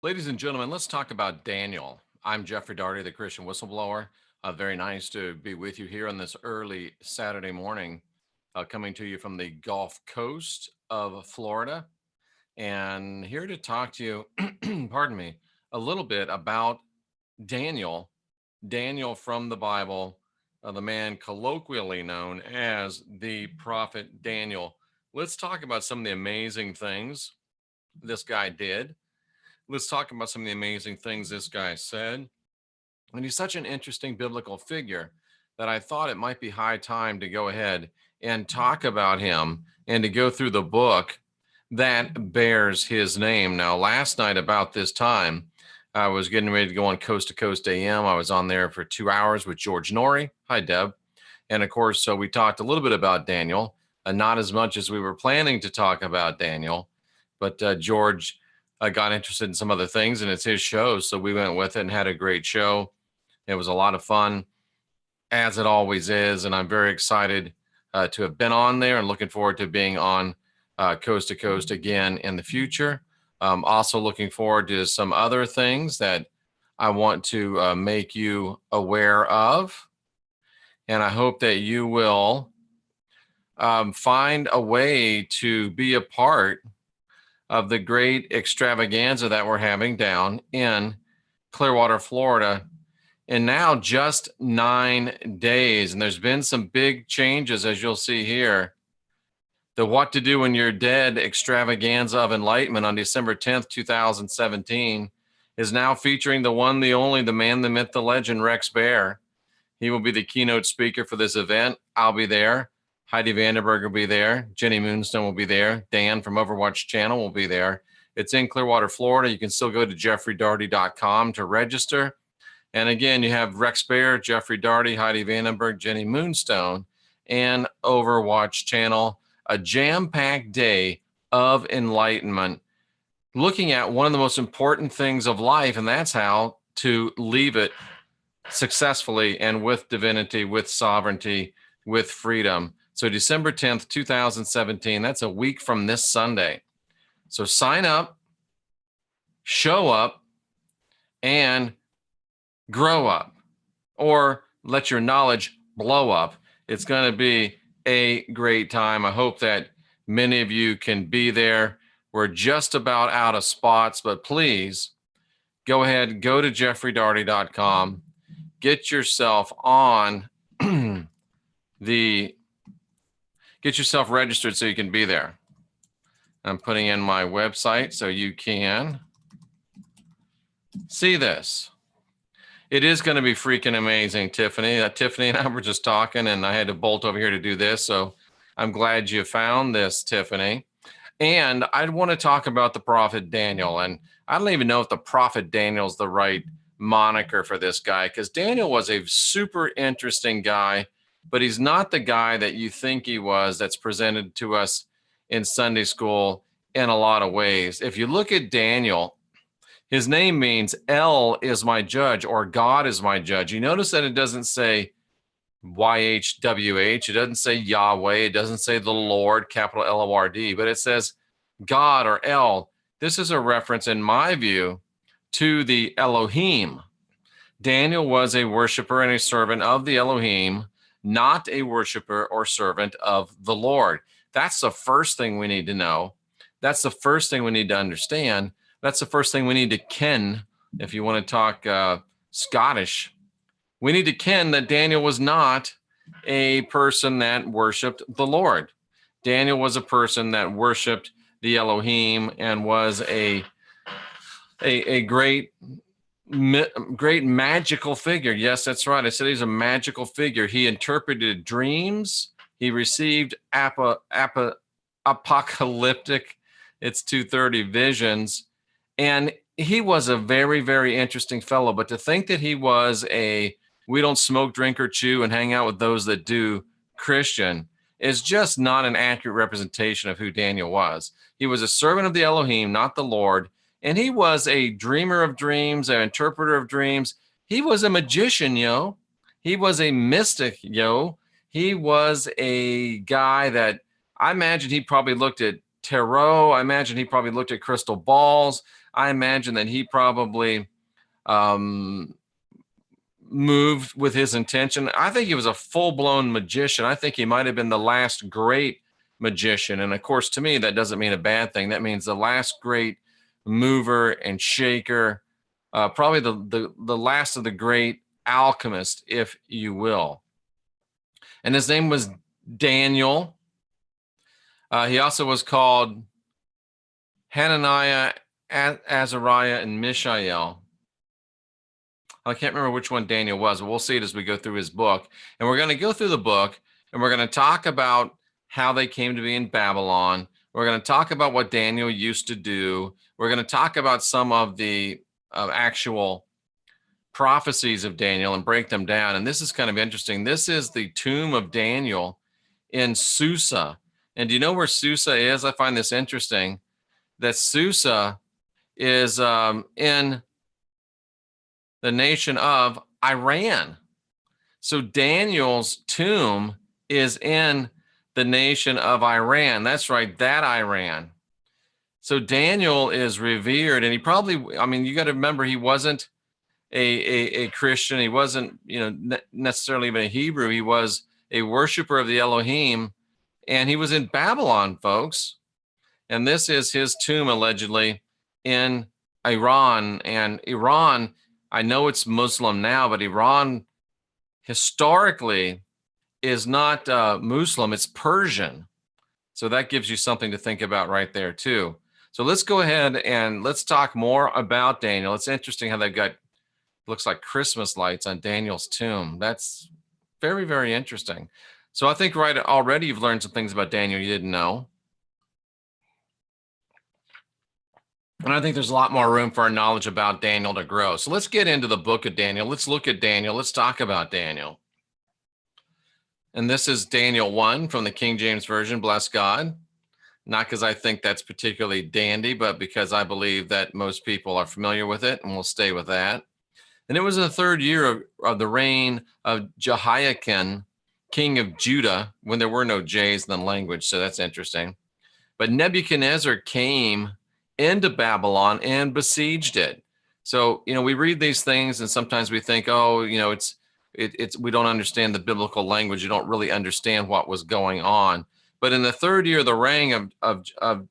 Ladies and gentlemen, let's talk about Daniel. I'm Jeffrey Daugherty, the Christian Whistleblower. Very nice to be with you here on this early Saturday morning, coming to you from the Gulf Coast of Florida. And here to talk to you, pardon me, a little bit about Daniel, Daniel from the Bible, the man colloquially known as the prophet Daniel. Let's talk about some of the amazing things this guy did. Let's talk about some of the amazing things this guy said. And he's such an interesting biblical figure that I thought it might be high time to go ahead and talk about him and to go through the book that bears his name. Now, last night about this time, I was getting ready to go on Coast to Coast AM. I was on there for 2 hours with George Norrie. Hi, Deb. And of course, so we talked a little bit about Daniel, not as much as we were planning to talk about Daniel, but George got interested in some other things, and it's his show. So we went with it and had a great show. It was a lot of fun, as it always is. And I'm very excited to have been on there and looking forward to being on Coast to Coast again in the future. Also looking forward to some other things that I want to make you aware of. And I hope that you will find a way to be a part of the great extravaganza that we're having down in Clearwater, Florida, in now just 9 days. And there's been some big changes, as you'll see here. The What to Do When You're Dead extravaganza of enlightenment on December 10th, 2017 is now featuring the one, the only, the man, the myth, the legend, Rex Bear. He will be the keynote speaker for this event. I'll be there. Heidi Vandenberg will be there. Jenny Moonstone will be there. Dan from Overwatch Channel will be there. It's in Clearwater, Florida. You can still go to jeffreydaugherty.com to register. And again, you have Rex Bear, Jeffrey Daugherty, Heidi Vandenberg, Jenny Moonstone, and Overwatch Channel. A jam-packed day of enlightenment, looking at one of the most important things of life, and that's how to leave it successfully and with divinity, with sovereignty, with freedom. So December 10th, 2017, that's a week from this Sunday. So sign up, show up, and grow up, or let your knowledge blow up. It's going to be a great time. I hope that many of you can be there. We're just about out of spots, but please go ahead, go to jeffreydaugherty.com, get yourself on get yourself registered so you can be there. I'm putting in my website so you can see this. It is going to be freaking amazing, Tiffany. Tiffany and I were just talking, and I had to bolt over here to do this. So I'm glad you found this, Tiffany. And I want to talk about the prophet Daniel. And I don't even know if the prophet Daniel is the right moniker for this guy, because Daniel was a super interesting guy, but he's not the guy that you think he was that's presented to us in Sunday school in a lot of ways. If you look at Daniel, his name means El is my judge, or God is my judge. You notice that it doesn't say YHWH. It doesn't say Yahweh. It doesn't say the Lord, capital Lord, but it says God or El. This is a reference, in my view, to the Elohim. Daniel was a worshiper and a servant of the Elohim, not a worshiper or servant of the Lord. That's the first thing we need to know. That's the first thing we need to understand. That's the first thing we need to ken. If you want to talk Scottish, we need to ken that Daniel was not a person that worshiped the Lord. Daniel was a person that worshiped the Elohim and was a great magical figure. Yes, that's right. I said he's a magical figure. He interpreted dreams. He received apocalyptic, it's 2:30 visions. And he was a very, very interesting fellow. But to think that he was we don't smoke, drink, or chew and hang out with those that do Christian is just not an accurate representation of who Daniel was. He was a servant of the Elohim, not the Lord. And he was a dreamer of dreams, an interpreter of dreams. He was a magician, yo. He was a mystic, yo. He was a guy that I imagine he probably looked at tarot. I imagine he probably looked at crystal balls. I imagine that he probably moved with his intention. I think he was a full-blown magician. I think he might have been the last great magician. And of course, to me, that doesn't mean a bad thing. That means the last great mover and shaker, probably the last of the great alchemist, if you will. And his name was Daniel. He also was called Hananiah, Azariah, and Mishael. I can't remember which one Daniel was, but we'll see it as we go through his book. And we're going to go through the book, and we're going to talk about how they came to be in Babylon. We're going to talk about what Daniel used to do. We're going to talk about some of the actual prophecies of Daniel and break them down. And this is kind of interesting. This is the tomb of Daniel in Susa. And do you know where Susa is? I find this interesting, that Susa is in the nation of Iran. So Daniel's tomb is in the nation of Iran. That's right, that Iran. So Daniel is revered, and he probably, I mean, you got to remember, he wasn't a Christian. He wasn't, necessarily even a Hebrew. He was a worshiper of the Elohim, and he was in Babylon, folks. And this is his tomb, allegedly, in Iran. And Iran, I know it's Muslim now, but Iran historically is not Muslim, it's Persian. So that gives you something to think about right there too. So let's go ahead and let's talk more about Daniel. It's interesting how they've got, looks like Christmas lights on Daniel's tomb. That's very, very interesting. So I think right already you've learned some things about Daniel you didn't know. And I think there's a lot more room for our knowledge about Daniel to grow. So let's get into the book of Daniel. Let's look at Daniel. Let's talk about Daniel. And this is Daniel 1 from the King James Version, bless God. Not because I think that's particularly dandy, but because I believe that most people are familiar with it, and we'll stay with that. And it was in the third year of the reign of Jehoiakim, king of Judah, when there were no J's in the language, so that's interesting. But Nebuchadnezzar came into Babylon and besieged it. So, we read these things and sometimes we think, oh, it's we don't understand the biblical language. You don't really understand what was going on. But in the third year of the reign of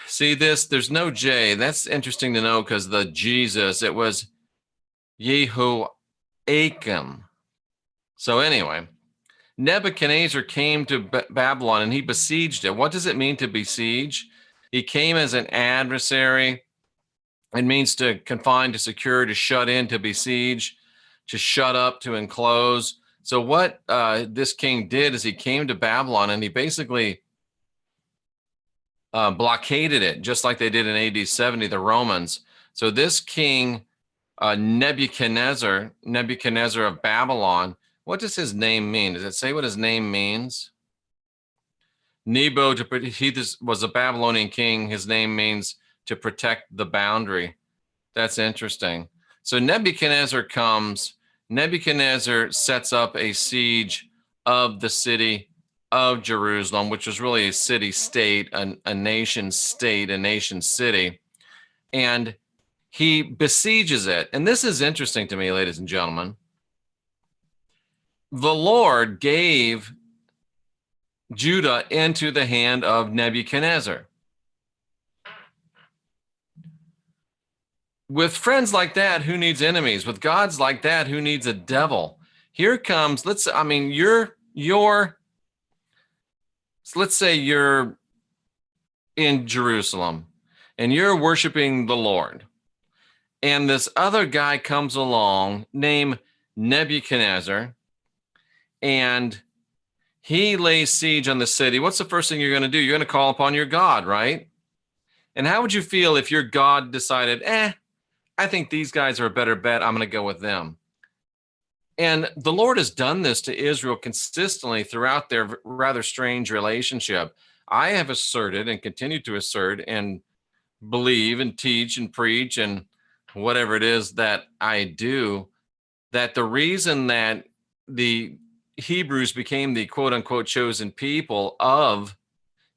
see this, there's no J. That's interesting to know because the Jesus, it was Jehoiakim. So anyway, Nebuchadnezzar came to Babylon and he besieged it. What does it mean to besiege? He came as an adversary. It means to confine, to secure, to shut in, to besiege, to shut up, to enclose. So what this king did is he came to Babylon and he basically blockaded it, just like they did in AD 70, the Romans. So this king, Nebuchadnezzar of Babylon, what does his name mean? Does it say what his name means? Nebo, he was a Babylonian king. His name means to protect the boundary. That's interesting. So Nebuchadnezzar comes. Nebuchadnezzar sets up a siege of the city of Jerusalem, which was really a city-state, a nation-state, a nation-city. And he besieges it. And this is interesting to me, ladies and gentlemen. The Lord gave Judah into the hand of Nebuchadnezzar. With friends like that, who needs enemies? With gods like that, who needs a devil? Here comes, let's say you're in Jerusalem and you're worshiping the Lord. And this other guy comes along named Nebuchadnezzar, and he lays siege on the city. What's the first thing you're going to do? You're going to call upon your God, right? And how would you feel if your God decided, I think these guys are a better bet, I'm going to go with them? And the Lord has done this to Israel consistently throughout their rather strange relationship. I have asserted and continue to assert and believe and teach and preach and whatever it is that I do, that the reason that the Hebrews became the quote unquote chosen people of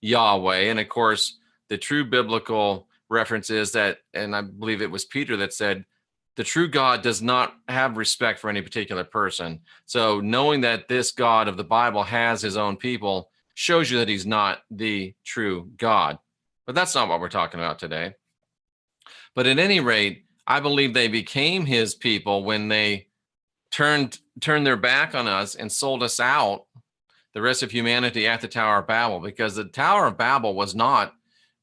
Yahweh. And of course, the true biblical reference is that, and I believe it was Peter that said, the true God does not have respect for any particular person. So knowing that this God of the Bible has his own people shows you that he's not the true God. But that's not what we're talking about today. But at any rate, I believe they became his people when they turned their back on us and sold us out, the rest of humanity, at the Tower of Babel, because the Tower of Babel was not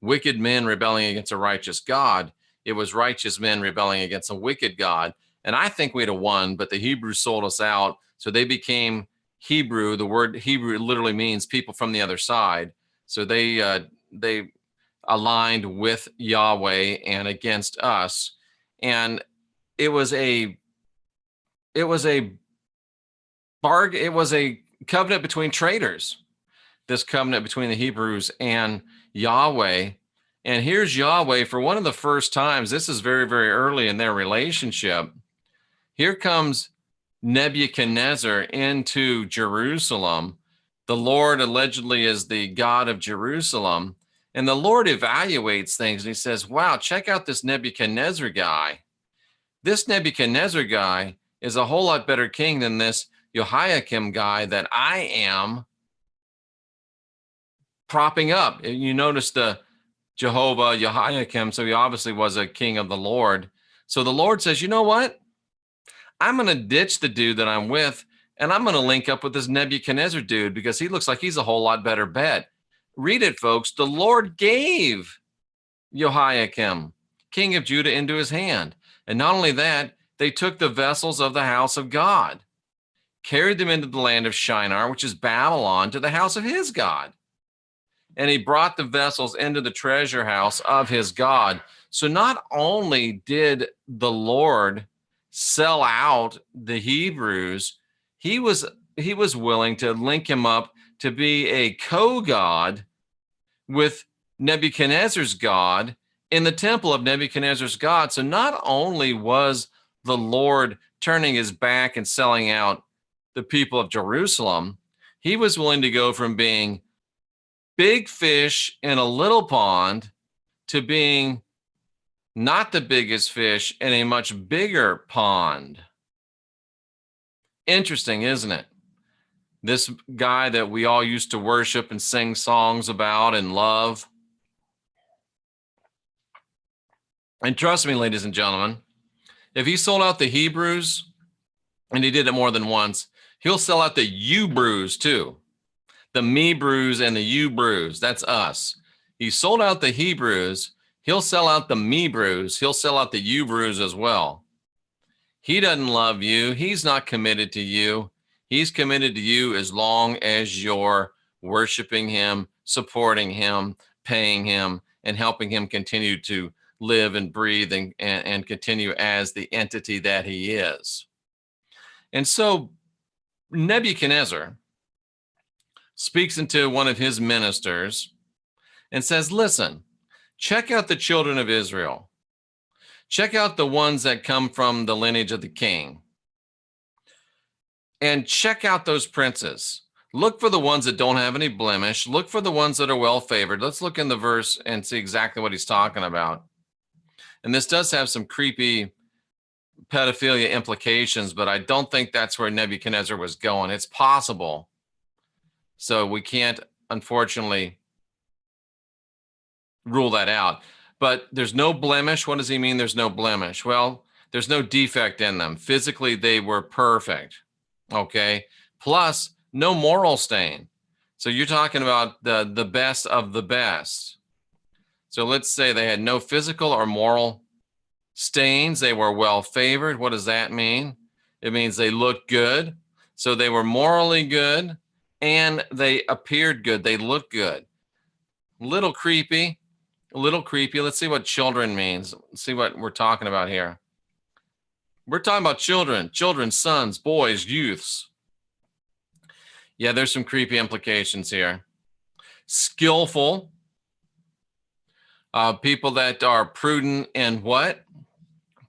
wicked men rebelling against a righteous God. It was righteous men rebelling against a wicked God. And I think we'd have won, but the Hebrews sold us out. So they became Hebrew. The word Hebrew literally means people from the other side. So they aligned with Yahweh and against us. And it was a bargain. It was a covenant between traitors, this covenant between the Hebrews and Yahweh. And here's Yahweh for one of the first times. This is very, very early in their relationship. Here comes Nebuchadnezzar into Jerusalem. The Lord allegedly is the God of Jerusalem. And the Lord evaluates things and he says, wow, check out this Nebuchadnezzar guy. This Nebuchadnezzar guy is a whole lot better king than this Jehoiakim guy that I am propping up. You notice the Jehovah, Jehoiakim, so he obviously was a king of the Lord. So the Lord says, you know what? I'm going to ditch the dude that I'm with, and I'm going to link up with this Nebuchadnezzar dude because he looks like he's a whole lot better bet. Read it, folks. The Lord gave Jehoiakim, king of Judah, into his hand. And not only that, they took the vessels of the house of God, carried them into the land of Shinar, which is Babylon, to the house of his God. And he brought the vessels into the treasure house of his God. So not only did the Lord sell out the Hebrews, he was willing to link him up to be a co-god with Nebuchadnezzar's God in the temple of Nebuchadnezzar's God. So not only was the Lord turning his back and selling out the people of Jerusalem, he was willing to go from being big fish in a little pond to being not the biggest fish in a much bigger pond. Interesting, isn't it? This guy that we all used to worship and sing songs about and love. And trust me, ladies and gentlemen, if he sold out the Hebrews, and he did it more than once, he'll sell out the you-brews too. The me-brews and the you-brews, that's us. He sold out the Hebrews, he'll sell out the me-brews, he'll sell out the you-brews as well. He doesn't love you. He's not committed to you. He's committed to you as long as you're worshiping him, supporting him, paying him, and helping him continue to live and breathe and continue as the entity that he is. And so Nebuchadnezzar speaks into one of his ministers and says, listen, check out the children of Israel. Check out the ones that come from the lineage of the king. And check out those princes. Look for the ones that don't have any blemish. Look for the ones that are well favored. Let's look in the verse and see exactly what he's talking about. And this does have some creepy pedophilia implications, but I don't think that's where Nebuchadnezzar was going. It's possible. So we can't, unfortunately, rule that out. But there's no blemish. What does he mean there's no blemish? Well, there's no defect in them. Physically, they were perfect. Okay. Plus, no moral stain. So you're talking about the best of the best. So let's say they had no physical or moral stains. They were well favored. What does that mean? It means they looked good. So they were morally good and they appeared good. They looked good. A little creepy. Let's see what children means. Let's see what we're talking about here. We're talking about children, sons, boys, youths. Yeah, there's some creepy implications here. Skillful. People that are prudent in what?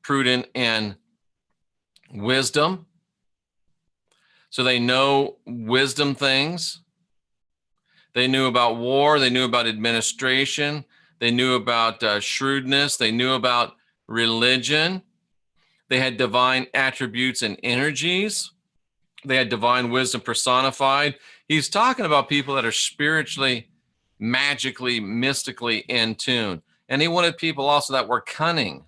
Prudent in wisdom. So they know wisdom things. They knew about war. They knew about administration. They knew about shrewdness. They knew about religion. They had divine attributes and energies. They had divine wisdom personified. He's talking about people that are spiritually, magically, mystically in tune. And he wanted people also that were cunning,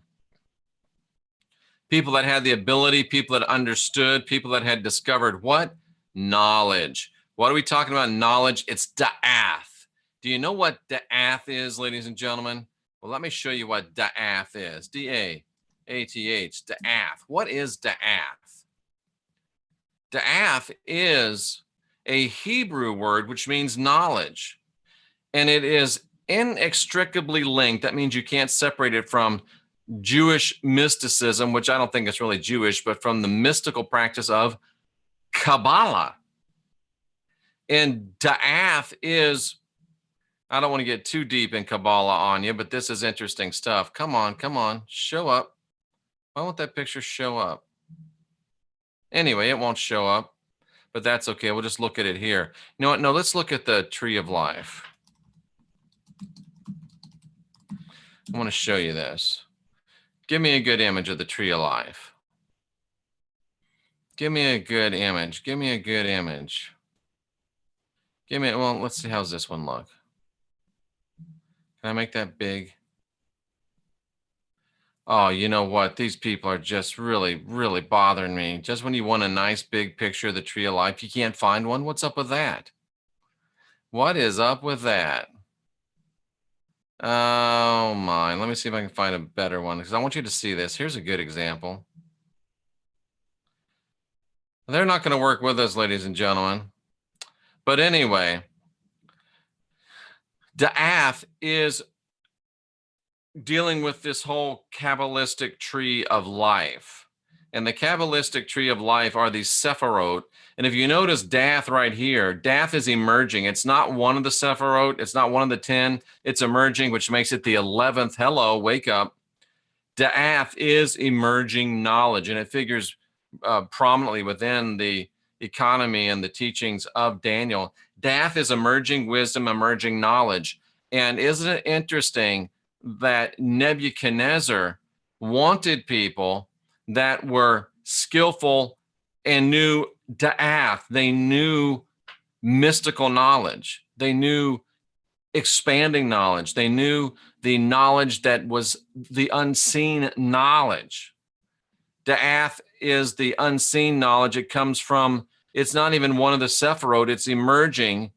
people that had the ability, people that understood, people that had discovered what? Knowledge. What are we talking about? Knowledge. It's da'ath. Do you know what da'ath is, ladies and gentlemen? Well, let me show you what da'ath is. D-A-A-T-H, da'ath. What is da'ath? Da'ath is a Hebrew word which means knowledge. And it is inextricably linked. That means you can't separate it from Jewish mysticism, which I don't think it's really Jewish, but from the mystical practice of Kabbalah. And da'ath is, I don't want to get too deep in Kabbalah on you, but this is interesting stuff. Come on, show up. Why won't that picture show up? Anyway, it won't show up, but that's okay. We'll just look at it here. You know what? No, let's look at the tree of life. I want to show you this. Give me a good image of the tree of life. Give me a good image. Give me a good image. Give me, well, let's see, how's this one look? Can I make that big? Oh, you know what? These people are just really, really bothering me. Just when you want a nice big picture of the tree of life, you can't find one. What's up with that? What is up with that? Oh my, let me see if I can find a better one because I want you to see this. Here's a good example. They're not going to work with us, ladies and gentlemen. But anyway, da'ath is dealing with this whole Kabbalistic tree of life. And the Kabbalistic tree of life are these Sephirot. And if you notice Dath right here, Dath is emerging. It's not one of the Sephirot. It's not one of the 10. It's emerging, which makes it the 11th. Hello, wake up. Da'ath is emerging knowledge, and it figures prominently within the economy and the teachings of Daniel. Dath is emerging wisdom, emerging knowledge. And isn't it interesting that Nebuchadnezzar wanted people that were skillful and knew da'ath? They knew mystical knowledge. They knew expanding knowledge. They knew the knowledge that was the unseen knowledge. Da'ath is the unseen knowledge. It comes from, it's not even one of the Sephirot. It's emerging.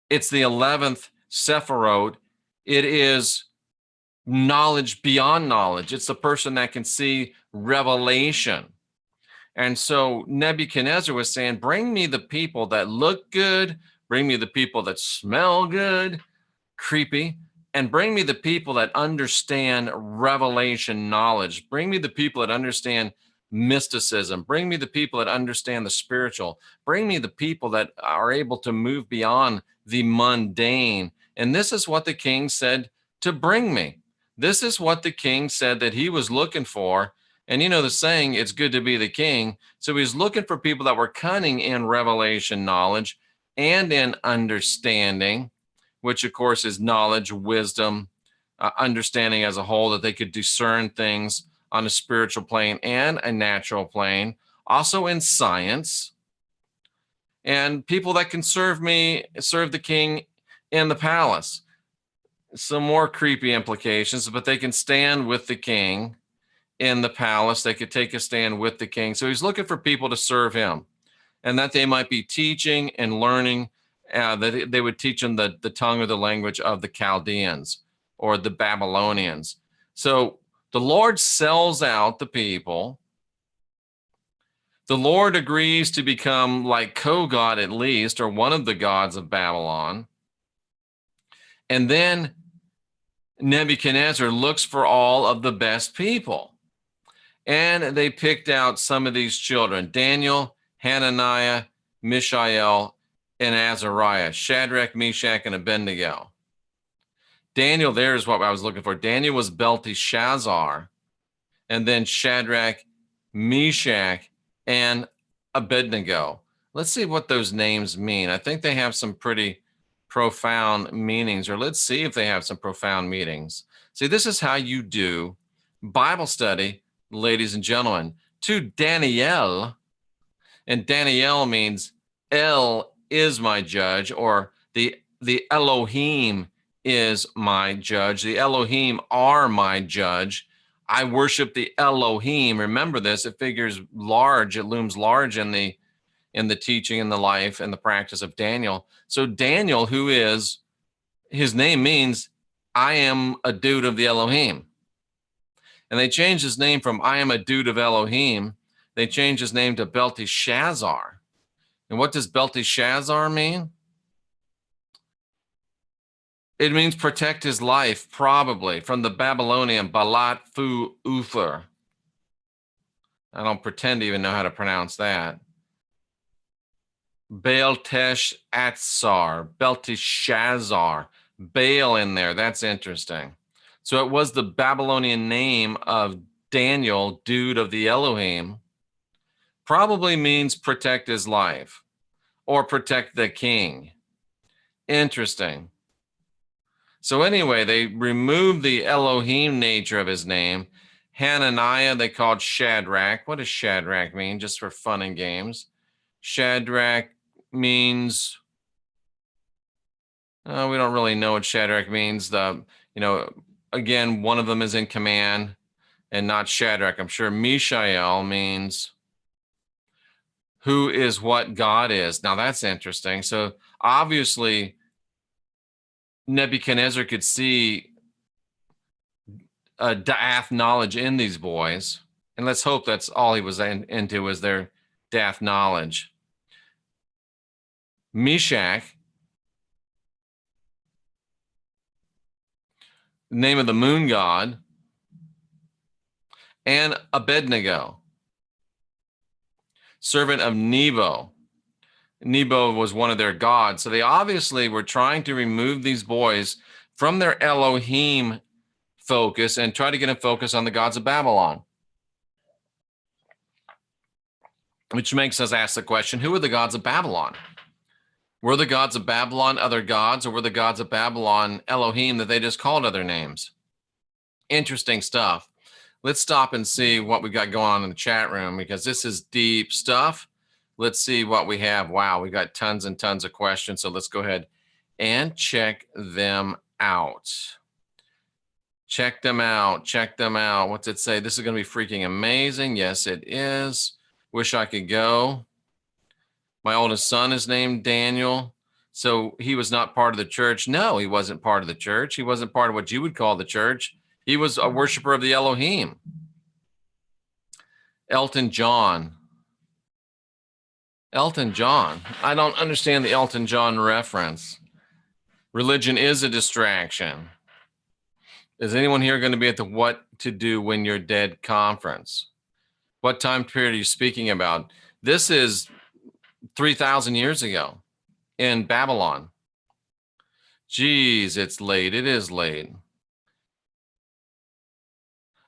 It's the 11th Sephirot. It is knowledge beyond knowledge. It's the person that can see revelation. And so Nebuchadnezzar was saying, bring me the people that look good, bring me the people that smell good, creepy, and bring me the people that understand revelation knowledge. Bring me the people that understand mysticism. Bring me the people that understand the spiritual. Bring me the people that are able to move beyond the mundane. And this is what the king said to bring me. This is what the king said that he was looking for. And you know the saying, it's good to be the king. So he's looking for people that were cunning in revelation knowledge and in understanding, which of course is knowledge, wisdom, understanding as a whole, that they could discern things on a spiritual plane and a natural plane, also in science, and people that can serve the king in the palace. Some more creepy implications, but they can stand with the king in the palace. They could take a stand with the king. So he's looking for people to serve him, and that they might be teaching and learning, that they would teach them the tongue or the language of the Chaldeans or the Babylonians. So the Lord sells out the people. The Lord agrees to become like co-god at least, or one of the gods of Babylon. And then Nebuchadnezzar looks for all of the best people. And they picked out some of these children: Daniel, Hananiah, Mishael, and Azariah, Shadrach, Meshach, and Abednego. Daniel, there's what I was looking for. Daniel was Belteshazzar, and then Shadrach, Meshach, and Abednego. Let's see what those names mean. I think they have some pretty profound meanings, or let's see if they have some profound meanings. See, this is how you do Bible study, ladies and gentlemen. To Danielle, and Danielle means El is my judge, or the Elohim is my judge. The Elohim are my judge. I worship the Elohim. Remember this, it figures large, it looms large in the teaching and the life and the practice of Daniel. So Daniel, who is, his name means I am a dude of the Elohim. And they changed his name from I am a dude of Elohim. They changed his name to Belteshazzar. And what does Belteshazzar mean? It means protect his life, probably, from the Babylonian Balat Fu Uther. I don't pretend to even know how to pronounce that. Belteshazzar, Belteshazzar, Baal in there. That's interesting. So it was the Babylonian name of Daniel, dude of the Elohim. Probably means protect his life or protect the king. Interesting. So anyway, they removed the Elohim nature of his name. Hananiah, they called Shadrach. What does Shadrach mean? Just for fun and games. Shadrach means, we don't really know what Shadrach means. Again, one of them is in command and not Shadrach. I'm sure Mishael means who is what God is. Now that's interesting. So obviously Nebuchadnezzar could see daft knowledge in these boys. And let's hope that's all he was into, was their daft knowledge. Meshach, name of the moon god, and Abednego, servant of Nebo. Nebo was one of their gods. So they obviously were trying to remove these boys from their Elohim focus and try to get them focused on the gods of Babylon. Which makes us ask the question, who are the gods of Babylon? Were the gods of Babylon other gods, or were the gods of Babylon Elohim that they just called other names? Interesting stuff. Let's stop and see what we got going on in the chat room, because this is deep stuff. Let's see what we have. Wow, we got tons and tons of questions. So let's go ahead and check them out. Check them out. Check them out. What's it say? This is going to be freaking amazing. Yes, it is. Wish I could go. My oldest son is named Daniel. So he was not part of the church. No, he wasn't part of the church. He wasn't part of what you would call the church. He was a worshiper of the Elohim. Elton John. Elton John. I don't understand the Elton John reference. Religion is a distraction. Is anyone here going to be at the What to Do When You're Dead conference? What time period are you speaking about? This is 3,000 years ago in Babylon. Geez, it's late. It is late.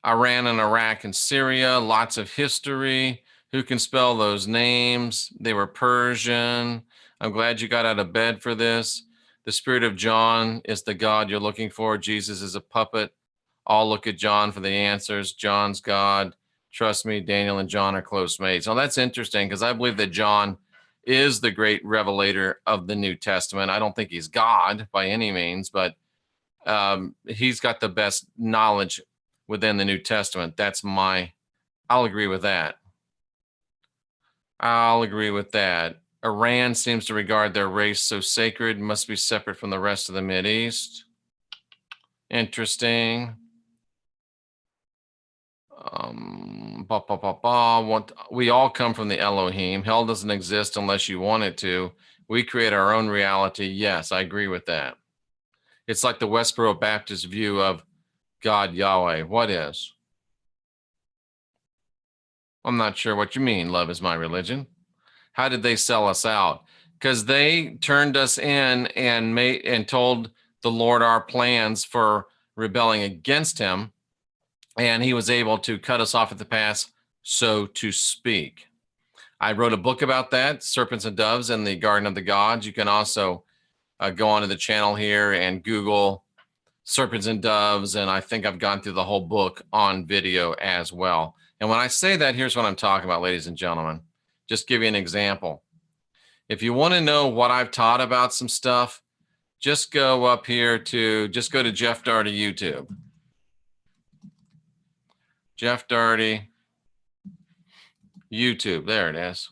Iran and Iraq and Syria, lots of history. Who can spell those names? They were Persian. I'm glad you got out of bed for this. The spirit of John is the God you're looking for. Jesus is a puppet. All look at John for the answers. John's God. Trust me, Daniel and John are close mates. Now that's interesting, because I believe that John is the great revelator of the New Testament. I don't think he's God by any means, but he's got the best knowledge within the New Testament. I'll agree with that. I'll agree with that. Iran seems to regard their race so sacred, must be separate from the rest of the Mideast. Interesting. We all come from the Elohim. Hell doesn't exist unless you want it to. We create our own reality. Yes, I agree with that. It's like the Westboro Baptist view of God Yahweh. What is? I'm not sure what you mean, love is my religion. How did they sell us out? Because they turned us in and told the Lord our plans for rebelling against him, and he was able to cut us off at the pass, so to speak. I wrote a book about that, Serpents and Doves in the Garden of the Gods. You can also go onto the channel here and Google serpents and doves, and I think I've gone through the whole book on video as well. And when I say that, here's what I'm talking about, ladies and gentlemen. Just give you an example. If you want to know what I've taught about some stuff, just go up here to, just go to Jeff Darty YouTube. Jeff Darty YouTube. There it is.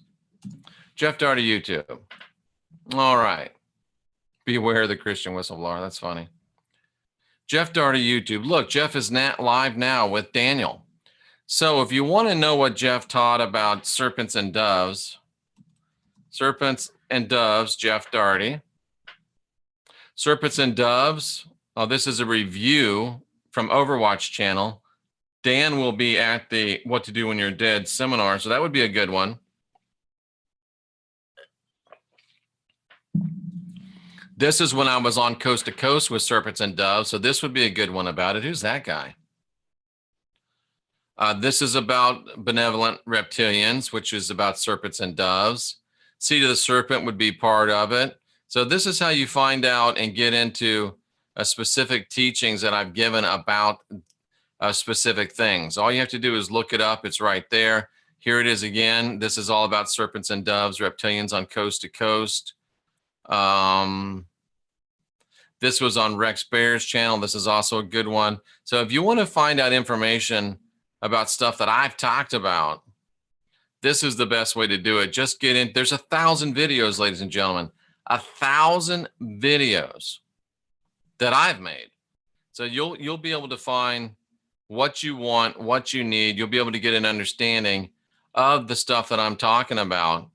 Jeff Darty YouTube. All right. Beware the Christian whistleblower. That's funny. Jeff Darty YouTube. Look, Jeff is live now with Daniel. So if you want to know what Jeff taught about serpents and doves, Jeff Darty. Serpents and doves. Oh, this is a review from Overwatch channel. Dan will be at the What to Do When You're Dead seminar, so that would be a good one. This is when I was on Coast to Coast with Serpents and Doves, so this would be a good one about it. Who's that guy? This is about benevolent reptilians, which is about serpents and doves. Seed of the Serpent would be part of it. So this is how you find out and get into specific teachings that I've given about specific things. All you have to do is look it up. It's right there. Here it is again. This is all about serpents and doves, reptilians on Coast to Coast. This was on Rex Bear's channel. This is also a good one. So if you want to find out information about stuff that I've talked about, this is the best way to do it. Just get in. There's 1,000 videos, ladies and gentlemen, 1,000 videos that I've made. So you'll be able to find what you want, what you need. You'll be able to get an understanding of the stuff that I'm talking about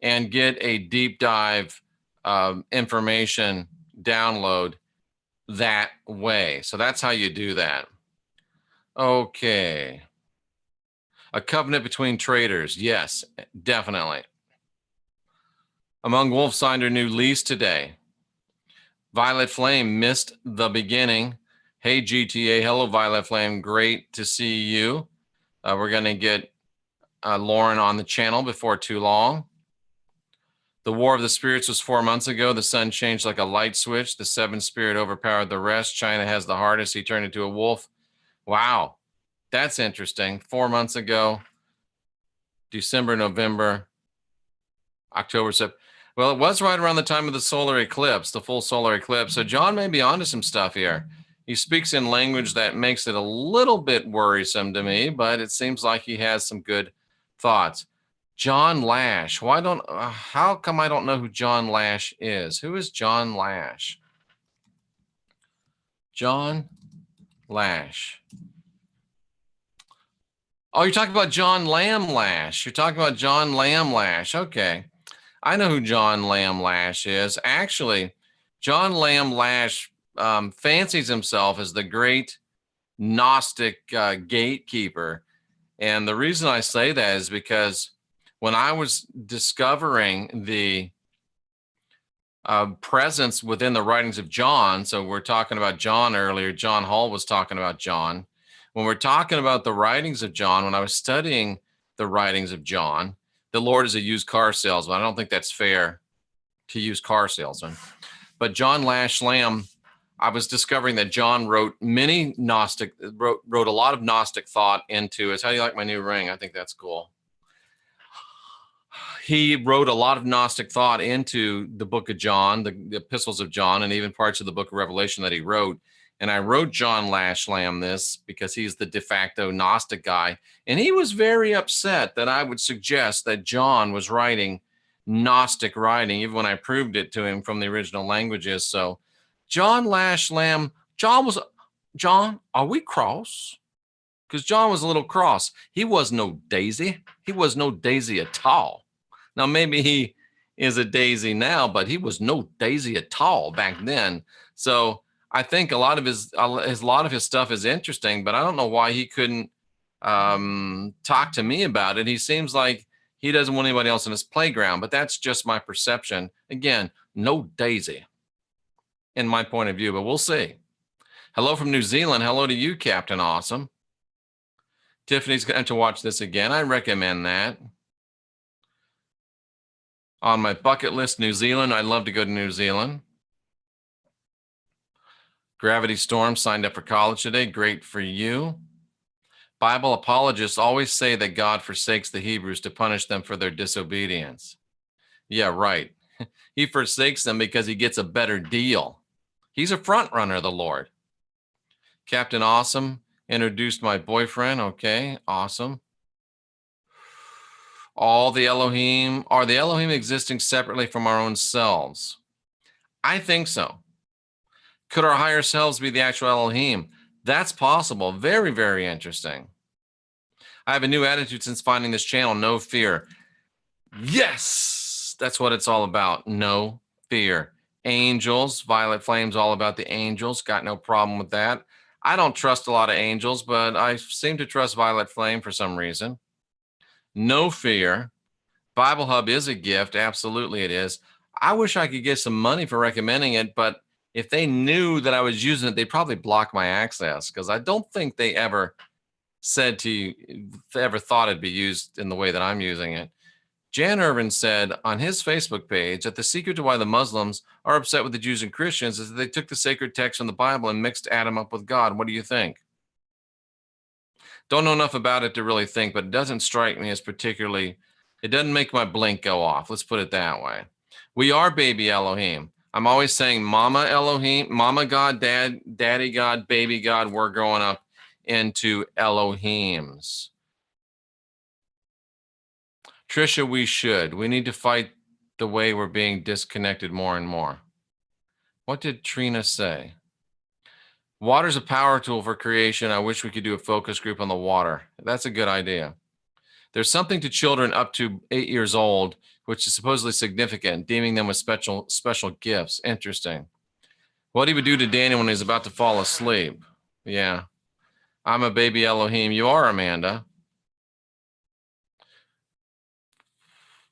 and get a deep dive information download that way. So that's how you do that. Okay. A covenant between traitors. Yes, definitely. Among wolves signed a new lease today. Violet Flame missed the beginning. Hey, GTA. Hello, Violet Flame. Great to see you. We're going to get Lauren on the channel before too long. The War of the Spirits was 4 months ago. The sun changed like a light switch. The seventh spirit overpowered the rest. China has the hardest. He turned into a wolf. Wow. That's interesting. 4 months ago. December, November, October, September. Well, it was right around the time of the solar eclipse, the full solar eclipse. So John may be onto some stuff here. He speaks in language that makes it a little bit worrisome to me, but it seems like he has some good thoughts. John Lash. How come I don't know who John Lash is? Who is John Lash? John Lash. Oh, you're talking about John Lamb Lash. You're talking about John Lamb Lash. Okay. I know who John Lamb Lash is. Actually, John Lamb Lash fancies himself as the great Gnostic gatekeeper. And the reason I say that is because when I was discovering the presence within the writings of John, so we're talking about John earlier, John Hall was talking about John. When we're talking about the writings of John, when I was studying the writings of John, the Lord is a used car salesman. I don't think that's fair to use car salesman. But John Lash Lamb, I was discovering that John wrote a lot of Gnostic thought into it. How do you like my new ring? I think that's cool. He wrote a lot of Gnostic thought into the book of John, the epistles of John, and even parts of the book of Revelation that he wrote. And I wrote John Lash Lamb this because he's the de facto Gnostic guy. And he was very upset that I would suggest that John was writing Gnostic writing, even when I proved it to him from the original languages. So John Lash Lamb, John, are we cross? Because John was a little cross. He was no daisy. He was no daisy at all. Now, maybe he is a daisy now, but he was no daisy at all back then. So I think a lot of his stuff is interesting, but I don't know why he couldn't talk to me about it. He seems like he doesn't want anybody else in his playground, but that's just my perception. Again, no daisy in my point of view, but we'll see. Hello from New Zealand. Hello to you, Captain Awesome. Tiffany's going to watch this again. I recommend that. On my bucket list, New Zealand. I'd love to go to New Zealand. Gravity Storm signed up for college today. Great for you. Bible apologists always say that God forsakes the Hebrews to punish them for their disobedience. Yeah, right. He forsakes them because he gets a better deal. He's a front runner, the Lord. Captain Awesome introduced my boyfriend. Okay, awesome. Are the Elohim existing separately from our own selves? I think so. Could our higher selves be the actual Elohim? That's possible. Very, very interesting. I have a new attitude since finding this channel. No fear. Yes, that's what it's all about. No fear. Angels, Violet Flame's all about the angels. Got no problem with that. I don't trust a lot of angels, but I seem to trust Violet Flame for some reason. No fear. Bible Hub is a gift. Absolutely it is. I wish I could get some money for recommending it, but if they knew that I was using it, they'd probably block my access because I don't think they ever said to you, ever thought it'd be used in the way that I'm using it. Jan Irvin said on his Facebook page that the secret to why the Muslims are upset with the Jews and Christians is that they took the sacred text from the Bible and mixed Adam up with God. What do you think? Don't know enough about it to really think, but it doesn't strike me as particularly, it doesn't make my blink go off. Let's put it that way. We are baby Elohim. I'm always saying Mama Elohim, Mama God, Daddy God, baby God. We're growing up into Elohims. Trisha, we should. We need to fight the way we're being disconnected more and more. What did Trina say? Water's a power tool for creation. I wish we could do a focus group on the water. That's a good idea. There's something to children up to 8 years old, which is supposedly significant, deeming them with special gifts. Interesting. What he would do to Daniel when he's about to fall asleep. Yeah. I'm a baby Elohim. You are, Amanda.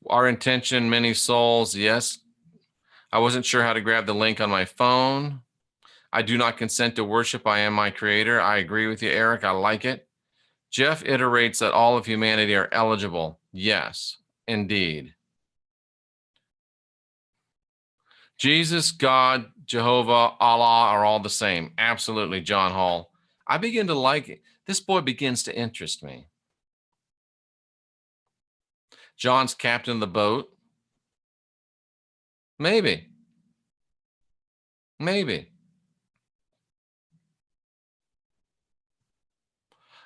Our intention, many souls. Yes. I wasn't sure how to grab the link on my phone. I do not consent to worship. I am my creator. I agree with you, Eric. I like it. Jeff iterates that all of humanity are eligible. Yes, indeed. Jesus, God, Jehovah, Allah are all the same. Absolutely, John Hall. I begin to like it. This boy begins to interest me. John's captain of the boat. Maybe. Maybe.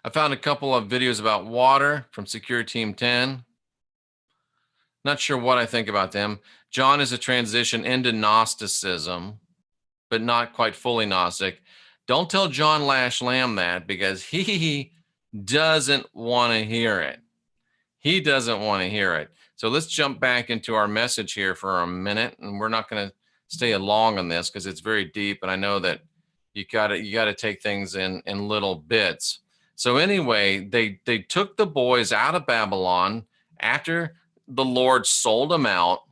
I found a couple of videos about water from Secure Team 10. Not sure what I think about them. John is a transition into Gnosticism, but not quite fully Gnostic. Don't tell John Lash Lamb that because he doesn't want to hear it. He doesn't want to hear it. So let's jump back into our message here for a minute, and we're not going to stay long on this because it's very deep, and I know that you got to take things in little bits. So anyway, they took the boys out of Babylon after the Lord sold them out.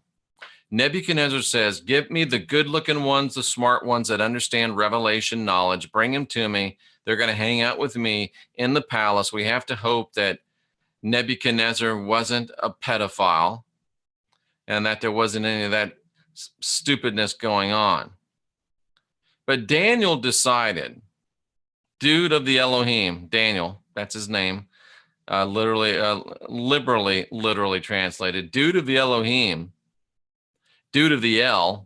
Nebuchadnezzar says, give me the good-looking ones, the smart ones that understand revelation knowledge. Bring them to me. They're going to hang out with me in the palace. We have to hope that Nebuchadnezzar wasn't a pedophile and that there wasn't any of that stupidness going on. But Daniel decided, dude of the Elohim, Daniel, that's his name, literally translated, dude of the Elohim, dude of the El,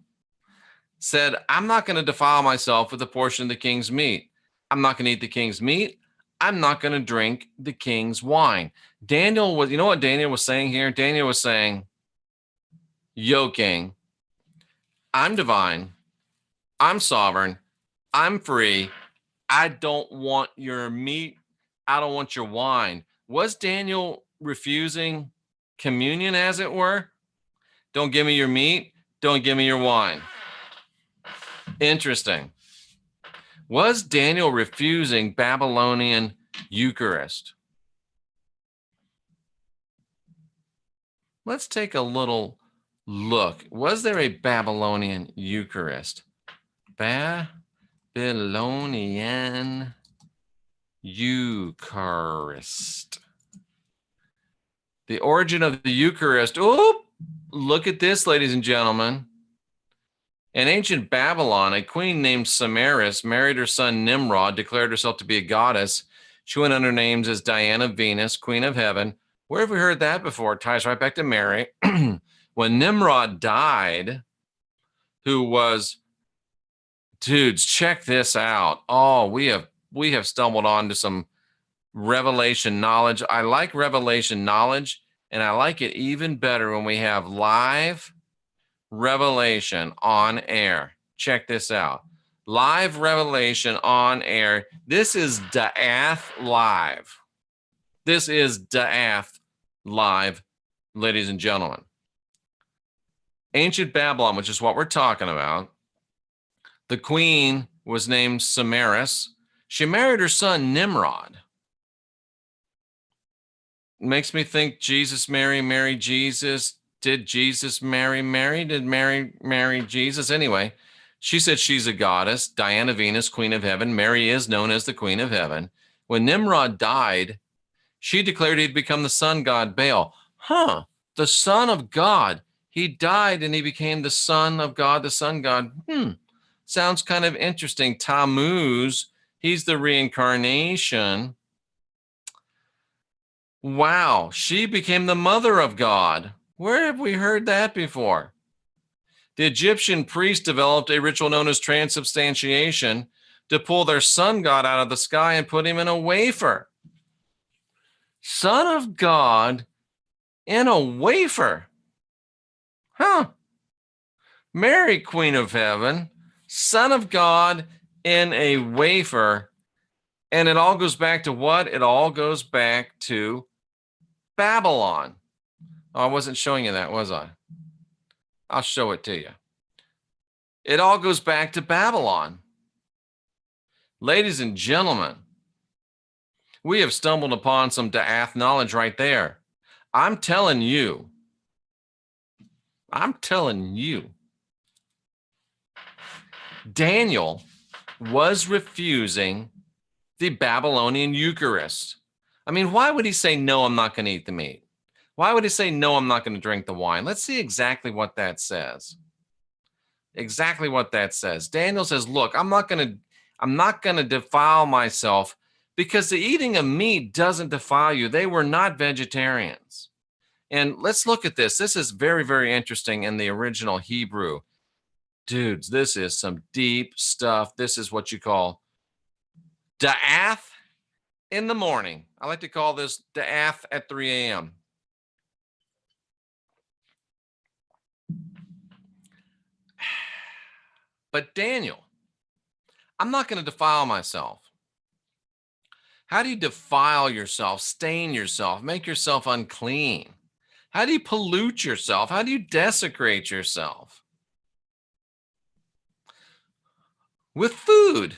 said, I'm not going to defile myself with a portion of the king's meat. I'm not going to eat the king's meat. I'm not going to drink the king's wine. Daniel was, you know what Daniel was saying here? Daniel was saying, yo, king, I'm divine. I'm sovereign. I'm free. I don't want your meat. I don't want your wine. Was Daniel refusing communion, as it were? Don't give me your meat. Don't give me your wine. Interesting. Was Daniel refusing Babylonian Eucharist? Let's take a little look. Was there a Babylonian Eucharist? Babylonian Eucharist. The origin of the Eucharist. Oh, look at this, ladies and gentlemen. In ancient Babylon, a queen named Samaris married her son Nimrod, declared herself to be a goddess. She went under names as Diana, Venus, Queen of Heaven. Where have we heard that before? It ties right back to Mary. When Nimrod died, who was, dudes, check this out. Oh, we have stumbled onto some revelation knowledge. I like revelation knowledge, and I like it even better when we have live revelation on air. Check this out. Live revelation on air. This is Da'ath Live. This is Da'ath Live, ladies and gentlemen. Ancient Babylon, which is what we're talking about. The queen was named Samaris. She married her son Nimrod. Makes me think Jesus marry Jesus. Did Jesus marry Mary? Did Mary marry Jesus? Anyway, she said she's a goddess, Diana, Venus, Queen of Heaven. Mary is known as the Queen of Heaven. When Nimrod died, she declared he'd become the sun god Baal. The son of God. He died and he became the son of God, the sun god. Sounds kind of interesting. Tammuz, he's the reincarnation. Wow, she became the mother of God. Where have we heard that before? The Egyptian priests developed a ritual known as transubstantiation to pull their sun god out of the sky and put him in a wafer. Son of God in a wafer. Mary, Queen of Heaven, Son of God in a wafer. And it all goes back to what? It all goes back to Babylon. Oh, I wasn't showing you that, was I? I'll show it to you. It all goes back to Babylon. Ladies and gentlemen, we have stumbled upon some Da'ath knowledge right there. I'm telling you. Daniel was refusing the Babylonian Eucharist. I mean, why would he say, no, I'm not going to eat the meat? Why would he say, no, I'm not going to drink the wine? Let's see exactly what that says. Exactly what that says. Daniel says, look, I'm not going to defile myself because the eating of meat doesn't defile you. They were not vegetarians. And let's look at this. This is very, very interesting in the original Hebrew. Dudes, this is some deep stuff. This is what you call Da'ath in the morning. I like to call this Da'ath at 3 a.m. But Daniel, I'm not going to defile myself. How do you defile yourself, stain yourself, make yourself unclean? How do you pollute yourself? How do you desecrate yourself? With food,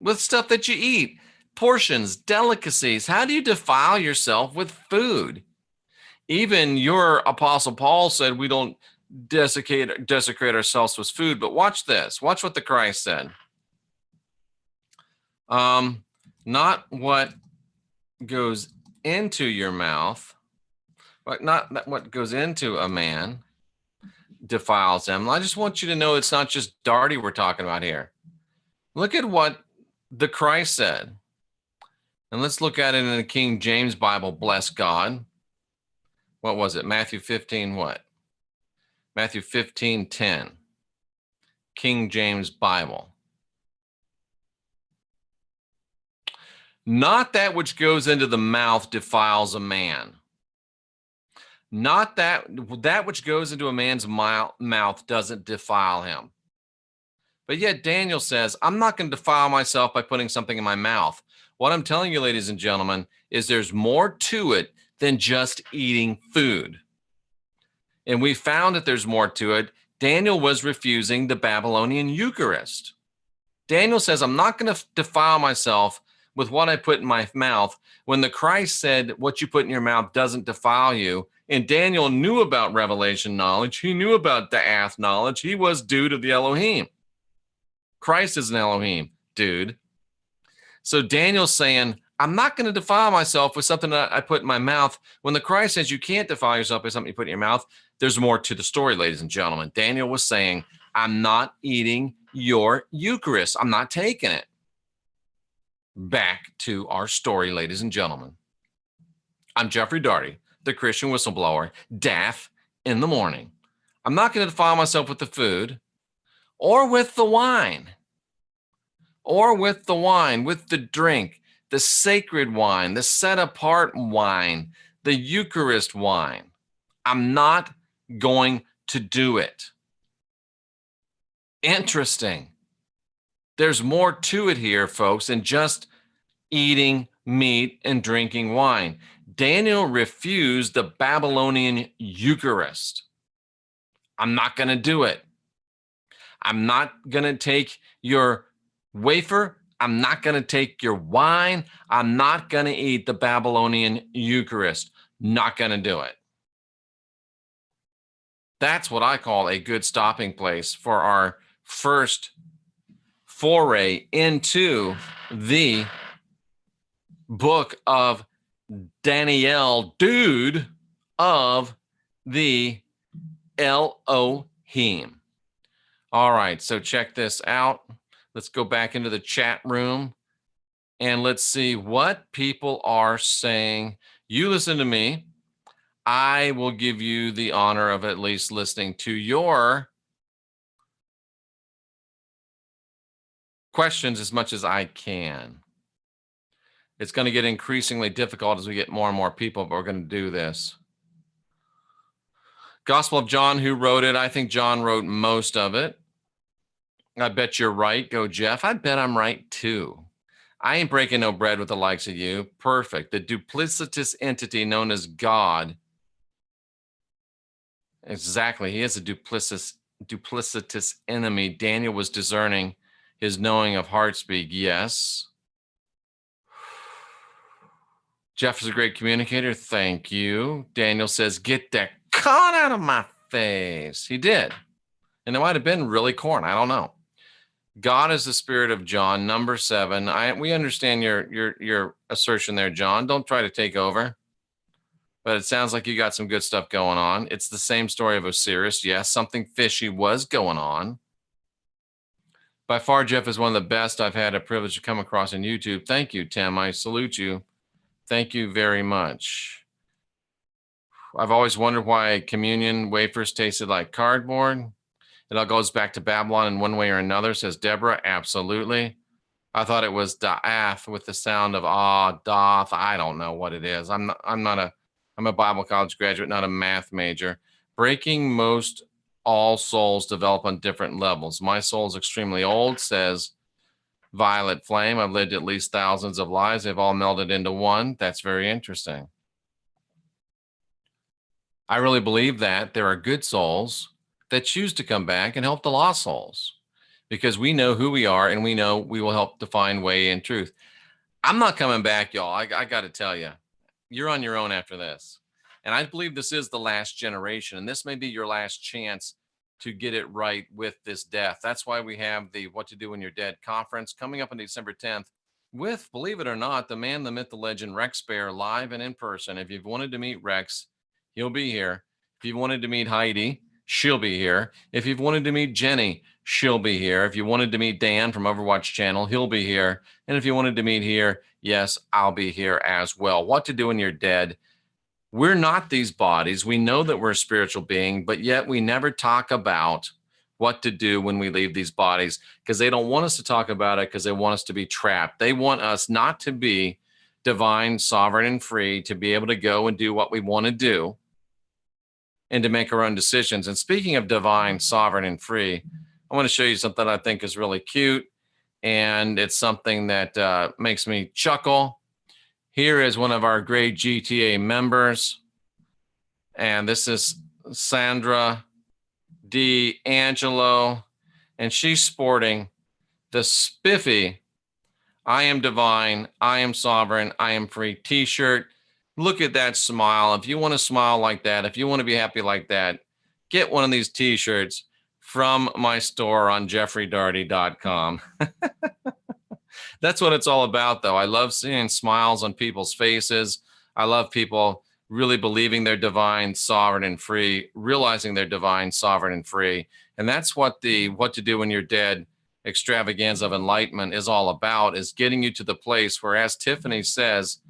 with stuff that you eat, portions, delicacies. How do you defile yourself with food? Even your Apostle Paul said we don't desecrate ourselves with food, but watch this. Watch what the Christ said. Not what goes into your mouth, but not what goes into a man defiles him. I just want you to know it's not just Darty we're talking about here. Look at what the Christ said. And let's look at it in the King James Bible, bless God. What was it? Matthew 15, what? Matthew 15:10. King James Bible. Not that which goes into the mouth defiles a man. Not that which goes into a man's mouth doesn't defile him. But yet Daniel says, I'm not going to defile myself by putting something in my mouth. What I'm telling you, ladies and gentlemen, is there's more to it than just eating food. And we found that there's more to it. Daniel was refusing the Babylonian Eucharist. Daniel says, I'm not going to defile myself with what I put in my mouth, when the Christ said what you put in your mouth doesn't defile you. And Daniel knew about revelation knowledge. He knew about Da'ath knowledge. He was dude of the Elohim. Christ is an Elohim, dude. So Daniel's saying, I'm not going to defile myself with something that I put in my mouth. When the Christ says you can't defile yourself with something you put in your mouth, There's more to the story, ladies and gentlemen. Daniel was saying, I'm not eating your Eucharist. I'm not taking it. Back to our story, ladies and gentlemen. I'm Jeffrey Daugherty, the Christian whistleblower, Daff in the morning. I'm not going to defile myself with the food or with the wine, with the drink, the sacred wine, the set apart wine, the Eucharist wine. I'm not going to do it. Interesting. There's more to it here, folks, than just eating meat and drinking wine. Daniel refused the Babylonian Eucharist. I'm not going to do it. I'm not going to take your wafer. I'm not going to take your wine. I'm not going to eat the Babylonian Eucharist. Not going to do it. That's what I call a good stopping place for our first foray into the book of Daniel, dude of the Elohim. All right, so check this out. Let's go back into the chat room and let's see what people are saying. You listen to me. I will give you the honor of at least listening to your questions as much as I can. It's going to get increasingly difficult as we get more and more people, but we're going to do this. Gospel of John, who wrote it? I think John wrote most of it. I bet you're right. Go, Jeff. I bet I'm right, too. I ain't breaking no bread with the likes of you. Perfect. The duplicitous entity known as God. Exactly. He is a duplicitous enemy. Daniel was discerning his knowing of heart speak. Yes. Jeff is a great communicator. Thank you. Daniel says, get that corn out of my face. He did. And it might have been really corn. I don't know. God is the spirit of John, number 7. We understand your assertion there, John. Don't try to take over. But it sounds like you got some good stuff going on. It's the same story of Osiris. Yes, something fishy was going on. By far, Jeff is one of the best I've had a privilege to come across on YouTube. Thank you, Tim. I salute you. Thank you very much. I've always wondered why communion wafers tasted like cardboard. It all goes back to Babylon in one way or another, says Deborah. Absolutely. I thought it was da'ath with the sound of doth. I don't know what it is. I'm a Bible college graduate, not a math major. Breaking most all souls develop on different levels. My soul is extremely old, says Violet Flame. I've lived at least thousands of lives. They've all melded into one. That's very interesting. I really believe that there are good souls that choose to come back and help the lost souls because we know who we are and we know we will help define way and truth. I'm not coming back, y'all. I got to tell you, you're on your own after this. And I believe this is the last generation, and this may be your last chance to get it right with this death. That's why we have the What to Do When You're Dead conference coming up on December 10th with, believe it or not, the man, the myth, the legend, Rex Bear, live and in person. If you've wanted to meet Rex, he'll be here. If you've wanted to meet Heidi, she'll be here. If you've wanted to meet Jenny, she'll be here. If you wanted to meet Dan from Overwatch Channel, he'll be here. And if you wanted to meet here, yes, I'll be here as well. What to Do When You're Dead. We're not these bodies. We know that we're a spiritual being, but yet we never talk about what to do when we leave these bodies because they don't want us to talk about it because they want us to be trapped. They want us not to be divine, sovereign, and free, to be able to go and do what we want to do and to make our own decisions. And speaking of divine, sovereign, and free, I want to show you something I think is really cute, and it's something that makes me chuckle. Here is one of our great GTA members, and this is Sandra D'Angelo, and she's sporting the spiffy I am divine, I am sovereign, I am free t-shirt. Look at that smile. If you want to smile like that, if you want to be happy like that, get one of these t-shirts from my store on jeffreydaugherty.com. That's what it's all about, though. I love seeing smiles on people's faces. I love people really believing they're divine, sovereign, and free, realizing they're divine, sovereign, and free. And that's what the What to Do When You're Dead extravaganza of enlightenment is all about, is getting you to the place where, as Tiffany says,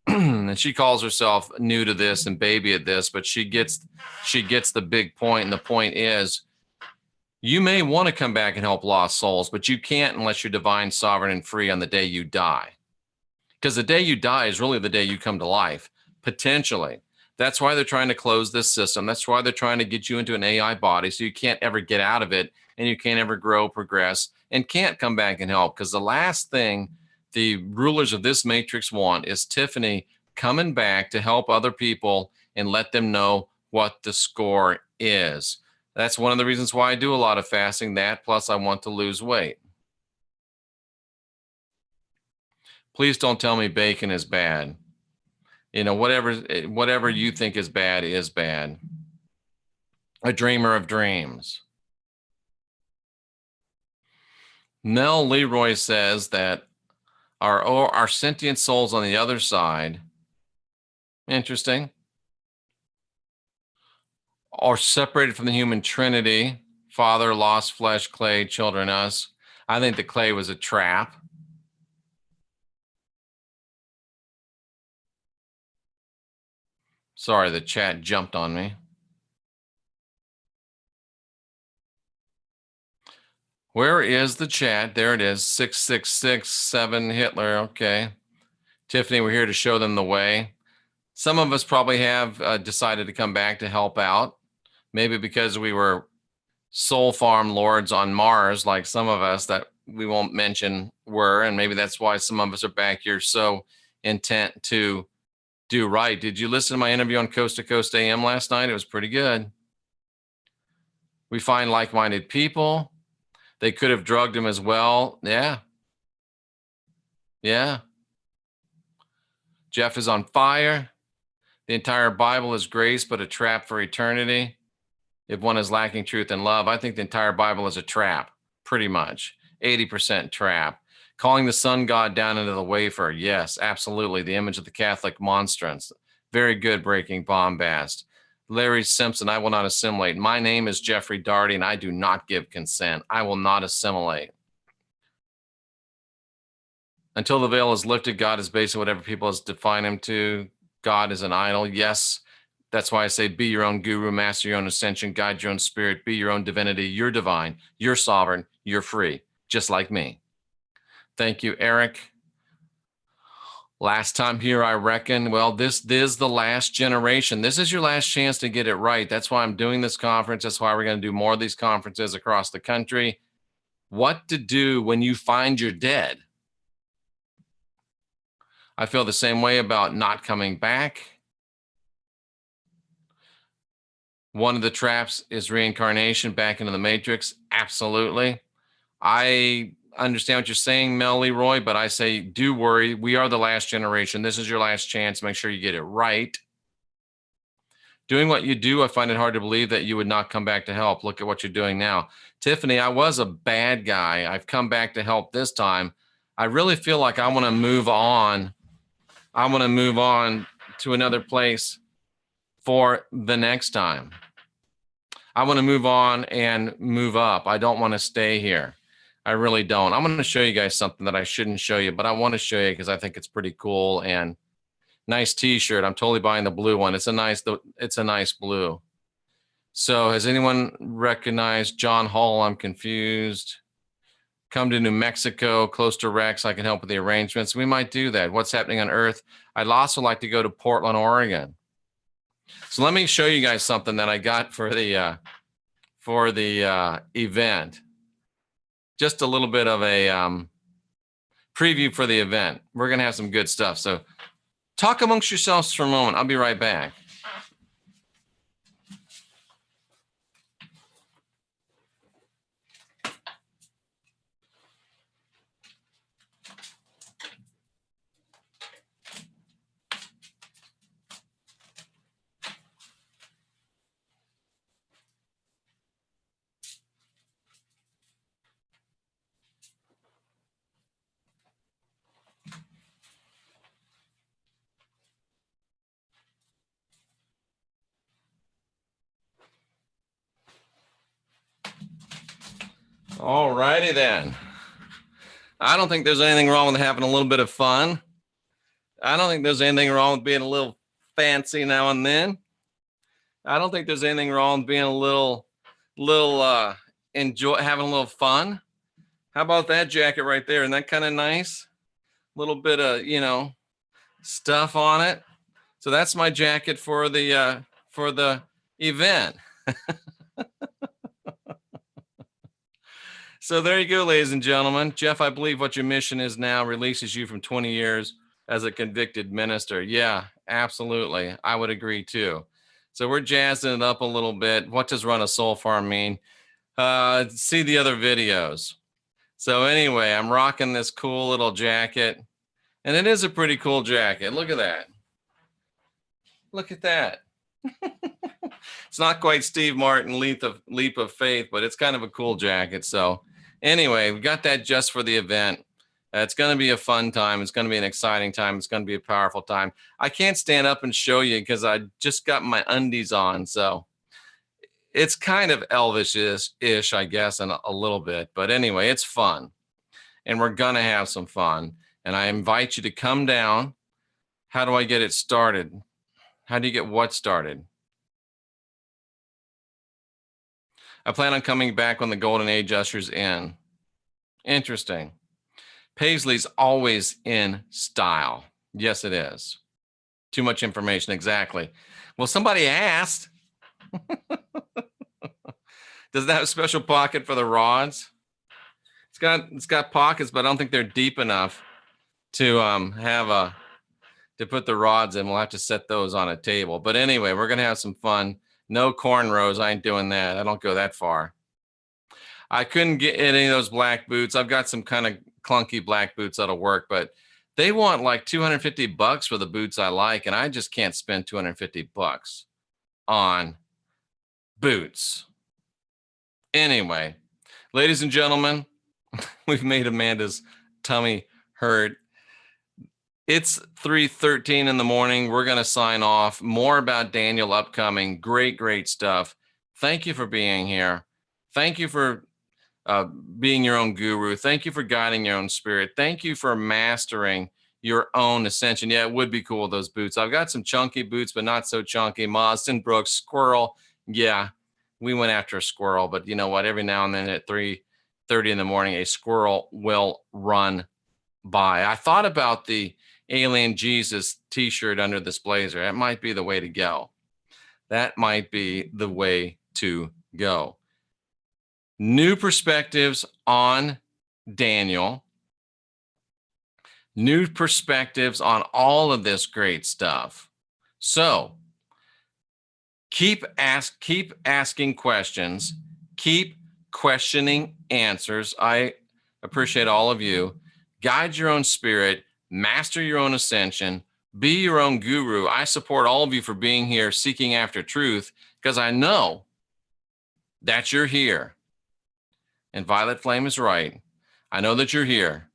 and she calls herself new to this and baby at this, but she gets the big point. And the point is, you may want to come back and help lost souls, but you can't unless you're divine, sovereign, and free on the day you die. Because the day you die is really the day you come to life, potentially. That's why they're trying to close this system. That's why they're trying to get you into an AI body so you can't ever get out of it, and you can't ever grow, progress, and can't come back and help. Because the last thing the rulers of this matrix want is Tiffany coming back to help other people and let them know what the score is. That's one of the reasons why I do a lot of fasting. That plus I want to lose weight. Please don't tell me bacon is bad. You know, whatever you think is bad is bad. A dreamer of dreams. Mel Leroy says that our sentient souls on the other side, interesting, are separated from the human trinity, Father, lost flesh, clay, children, us. I think the clay was a trap. Sorry, the chat jumped on me. Where is the chat? There it is. 6667 Hitler. Okay. Tiffany, we're here to show them the way. Some of us probably have decided to come back to help out. Maybe because we were soul farm lords on Mars, like some of us that we won't mention were. And maybe that's why some of us are back here so intent to do right. Did you listen to my interview on Coast to Coast AM last night? It was pretty good. We find like-minded people. They could have drugged him as well. Yeah. Yeah. Jeff is on fire. The entire Bible is grace, but a trap for eternity. If one is lacking truth and love, I think the entire Bible is a trap, pretty much. 80% trap. Calling the sun god down into the wafer. Yes, absolutely. The image of the Catholic monstrance. Very good, breaking bombast. Larry Simpson, I will not assimilate. My name is Jeffrey Darty, and I do not give consent. I will not assimilate. Until the veil is lifted, God is basically whatever people has defined him to. God is an idol. Yes, that's why I say be your own guru, master your own ascension, guide your own spirit, be your own divinity. You're divine, you're sovereign, you're free, just like me. Thank you, Eric. Last time here, I reckon, well, this is the last generation. This is your last chance to get it right. That's why I'm doing this conference. That's why we're going to do more of these conferences across the country. What to do when you find you're dead. I feel the same way about not coming back. One of the traps is reincarnation back into the matrix. Absolutely. I understand what you're saying, Mel Leroy, but I say, do worry. We are the last generation. This is your last chance. Make sure you get it right. Doing what you do, I find it hard to believe that you would not come back to help. Look at what you're doing now. Tiffany, I was a bad guy. I've come back to help this time. I really feel like I want to move on. I want to move on to another place for the next time. I want to move on and move up. I don't want to stay here. I really don't. I'm going to show you guys something that I shouldn't show you, but I want to show you because I think it's pretty cool. And nice t-shirt. I'm totally buying the blue one. It's a nice blue. So has anyone recognized John Hall? I'm confused. Come to New Mexico, close to Rex. I can help with the arrangements. We might do that. What's happening on Earth? I'd also like to go to Portland, Oregon. So let me show you guys something that I got for the event. Just a little bit of a preview for the event. We're going to have some good stuff. So talk amongst yourselves for a moment. I'll be right back. All righty then. I don't think there's anything wrong with having a little bit of fun. I don't think there's anything wrong with being a little fancy now and then. I don't think there's anything wrong with being a little enjoy having a little fun. How about that jacket right there? Isn't that kind of nice? A little bit of, stuff on it. So that's my jacket for the event. So there you go, ladies and gentlemen. Jeff, I believe what your mission is now releases you from 20 years as a convicted minister. Yeah, absolutely. I would agree too. So we're jazzing it up a little bit. What does run a soul farm mean? See the other videos. So anyway, I'm rocking this cool little jacket. And it is a pretty cool jacket. Look at that. Look at that. It's not quite Steve Martin leap of faith, but it's kind of a cool jacket. So anyway, we got that just for the event. It's going to be a fun time. It's going to be an exciting time. It's going to be a powerful time. I can't stand up and show you because I just got my undies on. So it's kind of Elvis-ish, I guess, and a little bit. But anyway, it's fun. And we're going to have some fun. And I invite you to come down. How do I get it started? How do you get what started? I plan on coming back when the golden age ushers in. Interesting. Paisley's always in style. Yes, it is. Too much information, exactly. Well, somebody asked. Does that have a special pocket for the rods? It's got pockets, but I don't think they're deep enough to to put the rods in. We'll have to set those on a table. But anyway, we're gonna have some fun. No cornrows. I ain't doing that. I don't go that far. I couldn't get any of those black boots. I've got some kind of clunky black boots that'll work, but they want like $250 for the boots I like, and I just can't spend $250 on boots. Anyway, ladies and gentlemen, we've made Amanda's tummy hurt. It's 3:13 in the morning. We're going to sign off. More about Daniel upcoming. Great, great stuff. Thank you for being here. Thank you for being your own guru. Thank you for guiding your own spirit. Thank you for mastering your own ascension. Yeah, it would be cool, those boots. I've got some chunky boots, but not so chunky. Marston Brooks, squirrel. Yeah, we went after a squirrel, but you know what? Every now and then at 3:30 in the morning, a squirrel will run by. I thought about the Alien Jesus t-shirt under this blazer. That might be the way to go. That might be the way to go. New perspectives on Daniel. New perspectives on all of this great stuff. So keep asking questions. Keep questioning answers. I appreciate all of you. Guide your own spirit. Master your own ascension. Be your own guru. I support all of you for being here, seeking after truth, because I know that you're here. And Violet Flame is right. I know that you're here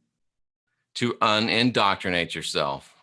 to unindoctrinate yourself.